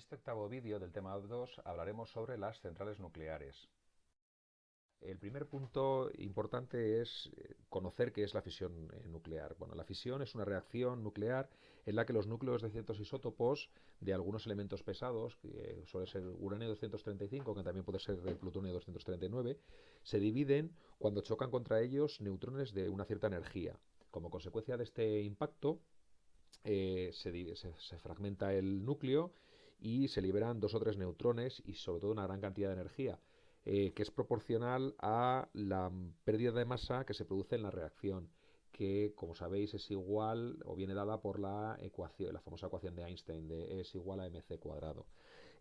este octavo vídeo del tema 2 hablaremos sobre las centrales nucleares. El primer punto importante es conocer qué es la fisión nuclear. Bueno, la fisión es una reacción nuclear en la que los núcleos de ciertos isótopos de algunos elementos pesados, que suele ser uranio 235, que también puede ser el plutonio 239, se dividen cuando chocan contra ellos neutrones de una cierta energía. Como consecuencia de este impacto, se fragmenta el núcleo y se liberan dos o tres neutrones y sobre todo una gran cantidad de energía, que es proporcional a la pérdida de masa que se produce en la reacción, que como sabéis es igual o viene dada por la ecuación, la famosa ecuación de Einstein de E es igual a mc cuadrado.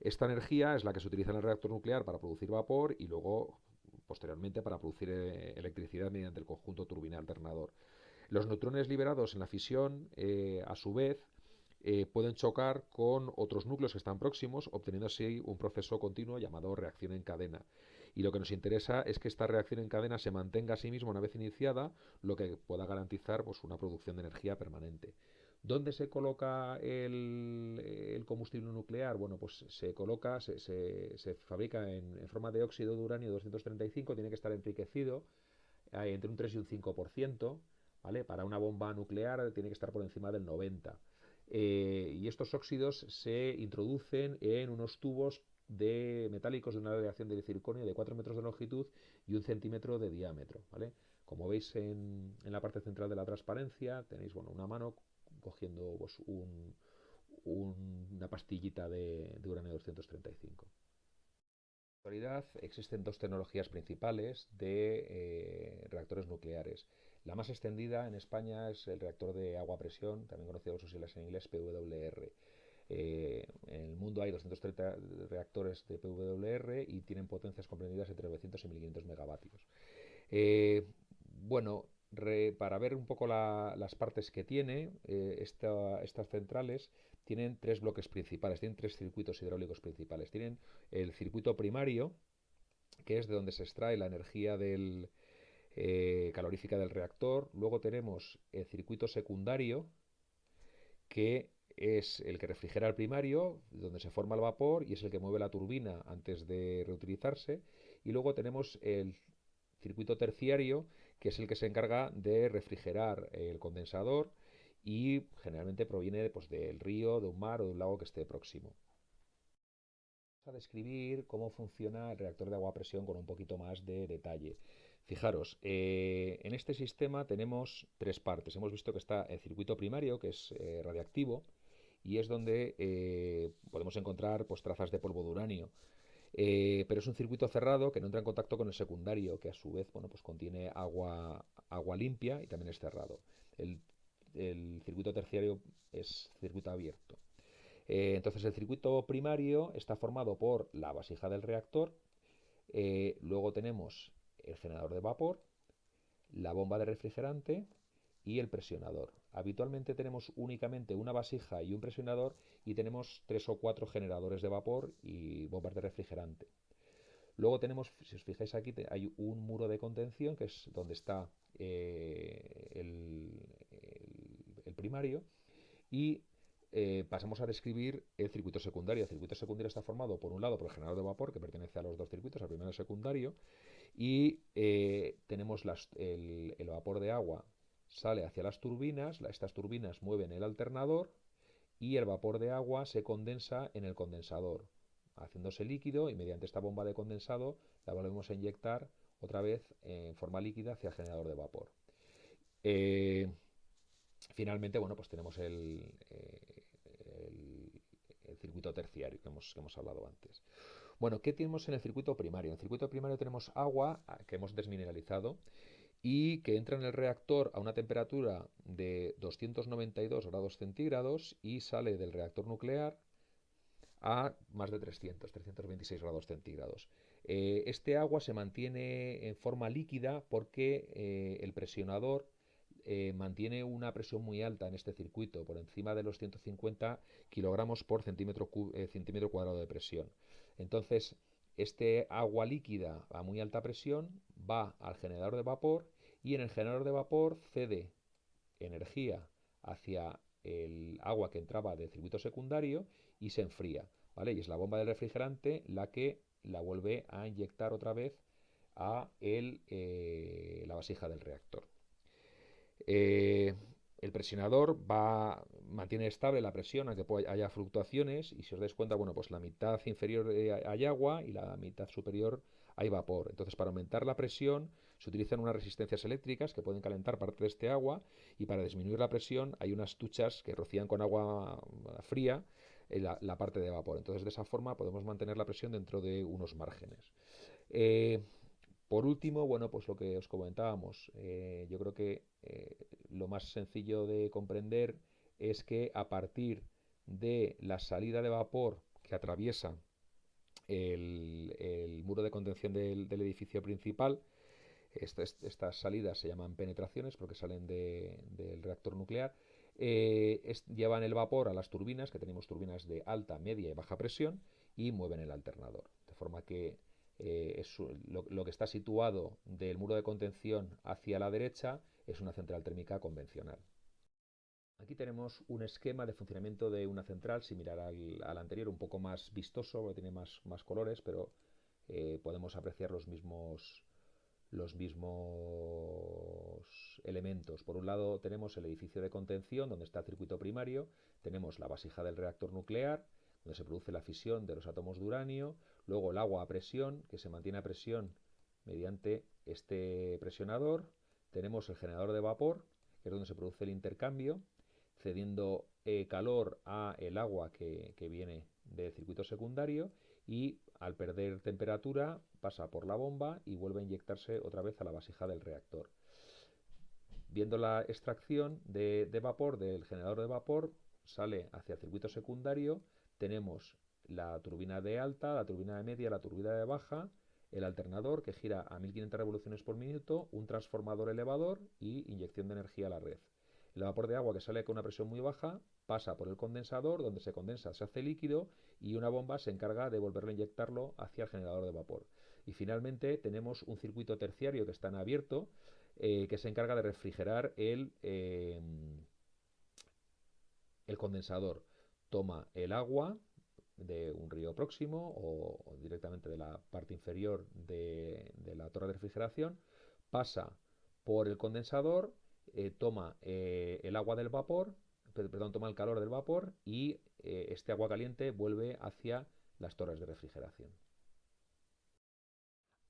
Esta energía es la que se utiliza en el reactor nuclear para producir vapor y luego posteriormente para producir electricidad mediante el conjunto turbina alternador. Los neutrones liberados en la fisión, a su vez, pueden chocar con otros núcleos que están próximos, obteniendo así un proceso continuo llamado reacción en cadena. Y lo que nos interesa es que esta reacción en cadena se mantenga a sí misma una vez iniciada, lo que pueda garantizar pues, una producción de energía permanente. ¿Dónde se coloca el combustible nuclear? Bueno, pues se coloca, se fabrica en forma de óxido de uranio 235, tiene que estar enriquecido entre un 3 y un 5%, ¿vale? Para una bomba nuclear tiene que estar por encima del 90%. Y estos óxidos se introducen en unos tubos metálicos de una aleación de circonio de 4 metros de longitud y 1 centímetro de diámetro, ¿vale? Como veis en la parte central de la transparencia tenéis bueno, una mano cogiendo pues, una pastillita de uranio 235. En la actualidad existen dos tecnologías principales de reactores nucleares. La más extendida en España es el reactor de agua a presión, también conocido por sus siglas en inglés PWR. En el mundo hay 230 reactores de PWR y tienen potencias comprendidas entre 900 y 1500 megavatios. Eh, bueno, para ver un poco las partes que tiene, estas centrales tienen tres bloques principales, tienen tres circuitos hidráulicos principales. Tienen el circuito primario, que es de donde se extrae la energía calorífica del reactor. Luego tenemos el circuito secundario, que es el que refrigera el primario, donde se forma el vapor y es el que mueve la turbina antes de reutilizarse. Y luego tenemos el circuito terciario, que es el que se encarga de refrigerar el condensador y generalmente proviene pues, del río, de un mar o de un lago que esté próximo. Vamos a describir cómo funciona el reactor de agua a presión con un poquito más de detalle. Fijaros, en este sistema tenemos tres partes. Hemos visto que está el circuito primario, que es radiactivo, y es donde podemos encontrar pues, trazas de polvo de uranio. Pero es un circuito cerrado que no entra en contacto con el secundario, que a su vez bueno, pues contiene agua limpia y también es cerrado. El, el circuito terciario es circuito abierto. Entonces el circuito primario está formado por la vasija del reactor, luego tenemos el generador de vapor, la bomba de refrigerante y el presionador. Habitualmente tenemos únicamente una vasija y un presionador y tenemos tres o cuatro generadores de vapor y bombas de refrigerante. Luego tenemos, si os fijáis aquí, hay un muro de contención que es donde está el primario y pasamos a describir el circuito secundario. El circuito secundario está formado por un lado por el generador de vapor que pertenece a los dos circuitos, al primero y al secundario, y tenemos el vapor de agua sale hacia las turbinas, estas turbinas mueven el alternador y el vapor de agua se condensa en el condensador, haciéndose líquido y mediante esta bomba de condensado la volvemos a inyectar otra vez en forma líquida hacia el generador de vapor. Eh, Finalmente, bueno, pues tenemos el circuito terciario que hemos hablado antes. Bueno, ¿qué tenemos en el circuito primario? En el circuito primario tenemos agua que hemos desmineralizado y que entra en el reactor a una temperatura de 292 grados centígrados y sale del reactor nuclear a más de 326 grados centígrados. Este agua se mantiene en forma líquida porque el presionador mantiene una presión muy alta en este circuito, por encima de los 150 kilogramos por centímetro cuadrado de presión. Entonces, este agua líquida a muy alta presión va al generador de vapor y en el generador de vapor cede energía hacia el agua que entraba del circuito secundario y se enfría. ¿vale? Y es la bomba del refrigerante la que la vuelve a inyectar otra vez a la vasija del reactor. Eh, el presionador mantiene estable la presión, aunque haya fluctuaciones, y si os dais cuenta, bueno, pues la mitad inferior hay agua y la mitad superior hay vapor. Entonces, para aumentar la presión, se utilizan unas resistencias eléctricas que pueden calentar parte de este agua, y para disminuir la presión hay unas tuchas que rocían con agua fría la parte de vapor. Entonces, de esa forma podemos mantener la presión dentro de unos márgenes. Eh, por último, bueno, pues lo que os comentábamos, yo creo que lo más sencillo de comprender es que a partir de la salida de vapor que atraviesa el muro de contención del edificio principal, estas salidas se llaman penetraciones porque salen del reactor nuclear, llevan el vapor a las turbinas, que tenemos turbinas de alta, media y baja presión, y mueven el alternador. De forma que lo que está situado del muro de contención hacia la derecha es una central térmica convencional. Aquí tenemos un esquema de funcionamiento de una central similar al anterior, un poco más vistoso, porque tiene más colores, pero podemos apreciar los mismos elementos. Por un lado tenemos el edificio de contención, donde está el circuito primario, tenemos la vasija del reactor nuclear, donde se produce la fisión de los átomos de uranio, luego el agua a presión, que se mantiene a presión mediante este presionador, tenemos el generador de vapor, que es donde se produce el intercambio, cediendo calor a el agua que viene del circuito secundario, y al perder temperatura pasa por la bomba y vuelve a inyectarse otra vez a la vasija del reactor. Viendo la extracción de vapor del generador de vapor, sale hacia el circuito secundario, tenemos la turbina de alta, la turbina de media, la turbina de baja, el alternador que gira a 1500 revoluciones por minuto, un transformador elevador y inyección de energía a la red. El vapor de agua que sale con una presión muy baja pasa por el condensador, donde se condensa, se hace líquido, y una bomba se encarga de volverlo a inyectarlo hacia el generador de vapor. Y finalmente tenemos un circuito terciario que está en abierto, que se encarga de refrigerar el condensador. Toma el agua de un río próximo o directamente de la parte inferior de la torre de refrigeración, pasa por el condensador, toma el agua del vapor, perdón, toma el calor del vapor, y este agua caliente vuelve hacia las torres de refrigeración.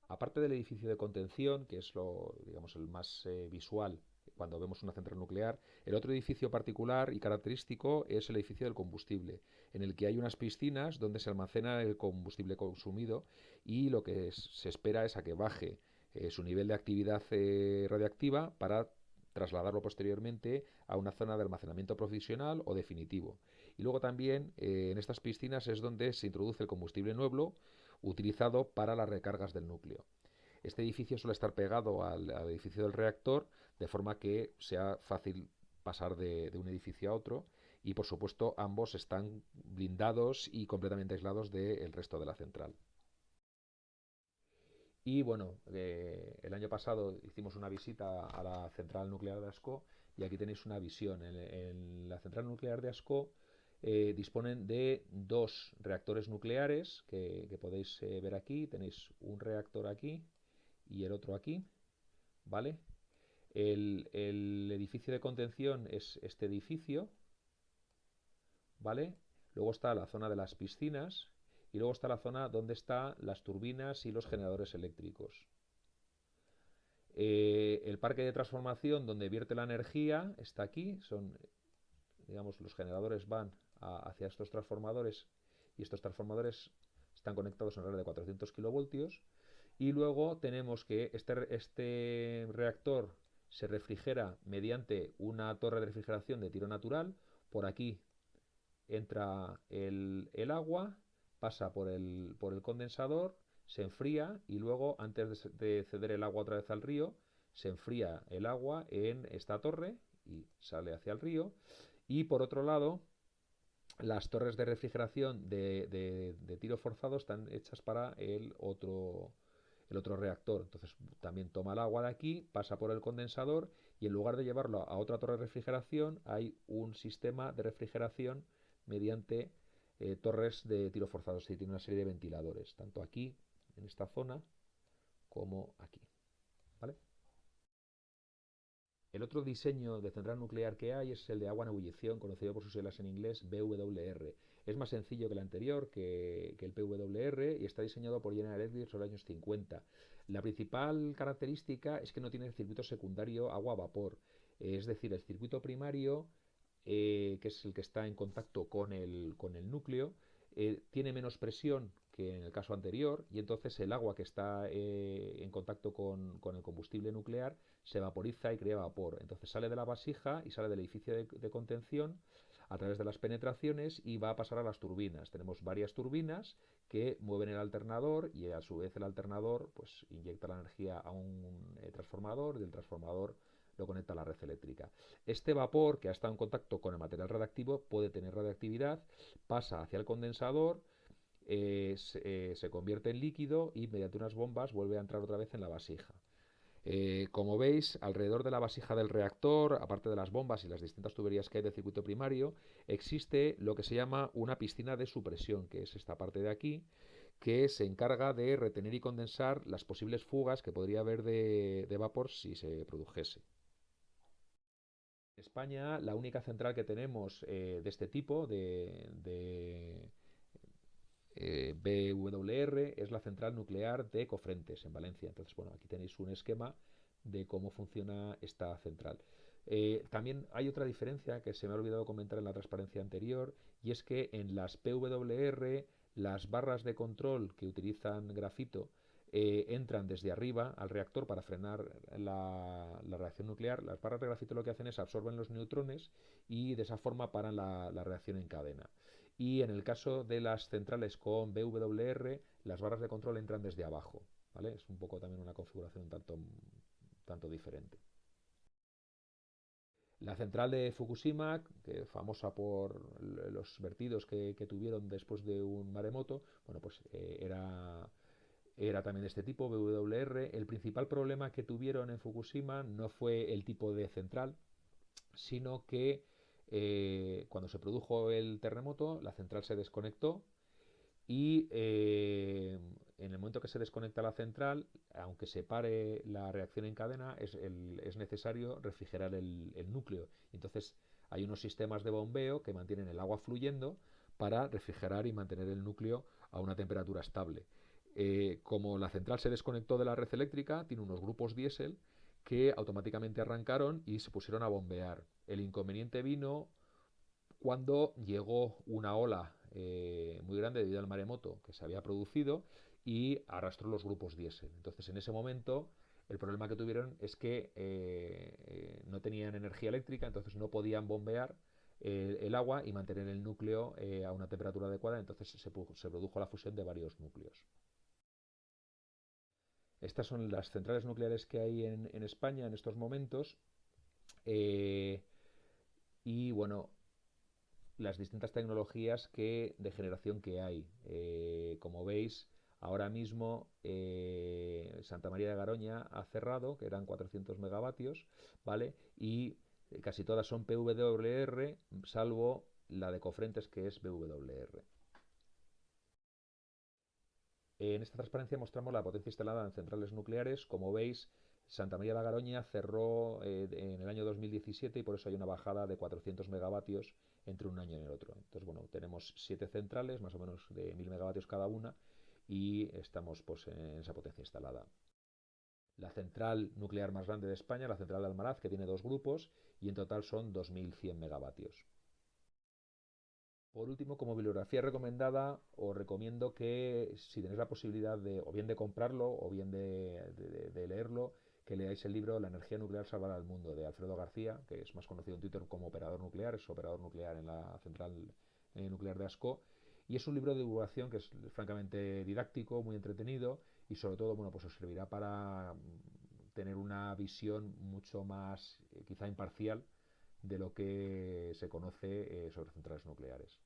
Aparte del edificio de contención, que es digamos, el más visual cuando vemos una central nuclear, el otro edificio particular y característico es el edificio del combustible, en el que hay unas piscinas donde se almacena el combustible consumido, y lo que se espera es a que baje su nivel de actividad radiactiva para trasladarlo posteriormente a una zona de almacenamiento provisional o definitivo. Y luego también en estas piscinas es donde se introduce el combustible nuevo utilizado para las recargas del núcleo. Este edificio suele estar pegado al edificio del reactor, de forma que sea fácil pasar de un edificio a otro, y por supuesto ambos están blindados y completamente aislados del resto de la central. Y bueno, el año pasado hicimos una visita a la central nuclear de Ascó, y aquí tenéis una visión. En la central nuclear de Ascó disponen de dos reactores nucleares que podéis ver aquí. Tenéis un reactor aquí y el otro aquí, ¿vale? El edificio de contención es este edificio, ¿vale? Luego está la zona de las piscinas, y luego está la zona donde están las turbinas y los generadores eléctricos. El parque de transformación donde vierte la energía está aquí. Digamos, los generadores van hacia estos transformadores, y estos transformadores están conectados en red de 400 kilovoltios. Y luego tenemos que este reactor se refrigera mediante una torre de refrigeración de tiro natural. Por aquí entra el agua, pasa por el condensador, se enfría, y luego, antes de ceder el agua otra vez al río, se enfría el agua en esta torre y sale hacia el río. Y por otro lado, las torres de refrigeración de tiro forzado están hechas para el otro reactor. Entonces también toma el agua de aquí, pasa por el condensador, y en lugar de llevarlo a otra torre de refrigeración hay un sistema de refrigeración mediante torres de tiro forzado, es decir, tiene una serie de ventiladores, tanto aquí, en esta zona, como aquí. ¿Vale? El otro diseño de central nuclear que hay es el de agua en ebullición, conocido por sus siglas en inglés BWR. Es más sencillo que el anterior, que el PWR, y está diseñado por General Electric sobre los años 50. La principal característica es que no tiene el circuito secundario agua-vapor. Es decir, el circuito primario, que es el que está en contacto con el núcleo, tiene menos presión que en el caso anterior, y entonces el agua que está en contacto con el combustible nuclear se vaporiza y crea vapor. Entonces sale de la vasija y sale del edificio de contención a través de las penetraciones y va a pasar a las turbinas. Tenemos varias turbinas que mueven el alternador, y a su vez el alternador pues inyecta la energía a un transformador, y del transformador lo conecta a la red eléctrica. Este vapor, que ha estado en contacto con el material radiactivo, puede tener radiactividad, pasa hacia el condensador, se convierte en líquido y mediante unas bombas vuelve a entrar otra vez en la vasija. Como veis, alrededor de la vasija del reactor, aparte de las bombas y las distintas tuberías que hay del circuito primario, existe lo que se llama una piscina de supresión, que es esta parte de aquí, que se encarga de retener y condensar las posibles fugas que podría haber de vapor si se produjese. En España, la única central que tenemos de este tipo, BWR, es la central nuclear de Cofrentes, en Valencia. Entonces, bueno, aquí tenéis un esquema de cómo funciona esta central. También hay otra diferencia que se me ha olvidado comentar en la transparencia anterior, y es que en las PWR las barras de control que utilizan grafito entran desde arriba al reactor para frenar la reacción nuclear. Las barras de grafito lo que hacen es absorben los neutrones y de esa forma paran la reacción en cadena. Y en el caso de las centrales con BWR, las barras de control entran desde abajo. ¿Vale? Es un poco también una configuración tanto diferente. La central de Fukushima, que famosa por los vertidos que tuvieron después de un maremoto, bueno, pues era también de este tipo, BWR. El principal problema que tuvieron en Fukushima no fue el tipo de central, sino que cuando se produjo el terremoto, la central se desconectó, y en el momento que se desconecta la central, aunque se pare la reacción en cadena, es necesario refrigerar el núcleo. Entonces hay unos sistemas de bombeo que mantienen el agua fluyendo para refrigerar y mantener el núcleo a una temperatura estable. Como la central se desconectó de la red eléctrica, tiene unos grupos diésel que automáticamente arrancaron y se pusieron a bombear. El inconveniente vino cuando llegó una ola muy grande debido al maremoto que se había producido y arrastró los grupos diésel. Entonces, en ese momento, el problema que tuvieron es que no tenían energía eléctrica, entonces no podían bombear el agua y mantener el núcleo a una temperatura adecuada, entonces se produjo la fusión de varios núcleos. Estas son las centrales nucleares que hay en España en estos momentos. eh, y bueno, las distintas tecnologías de generación que hay. Como veis, ahora mismo Santa María de Garoña ha cerrado, que eran 400 megavatios, ¿vale? Y casi todas son PWR, salvo la de Cofrentes, que es BWR. En esta transparencia mostramos la potencia instalada en centrales nucleares. Como veis, Santa María de la Garoña cerró en el año 2017, y por eso hay una bajada de 400 megavatios entre un año y el otro. Entonces, bueno, tenemos 7 centrales, más o menos de 1000 megavatios cada una, y estamos pues, en esa potencia instalada. La central nuclear más grande de España, la central de Almaraz, que tiene dos grupos, y en total son 2100 megavatios. Por último, como bibliografía recomendada, os recomiendo que si tenéis la posibilidad de o bien de comprarlo o bien de leerlo, que leáis el libro La energía nuclear salvará al mundo, de Alfredo García, que es más conocido en Twitter como operador nuclear, es operador nuclear en la central nuclear de Ascó. Y es un libro de divulgación que es francamente didáctico, muy entretenido, y sobre todo, bueno, pues os servirá para tener una visión mucho más, quizá imparcial, de lo que se conoce sobre centrales nucleares.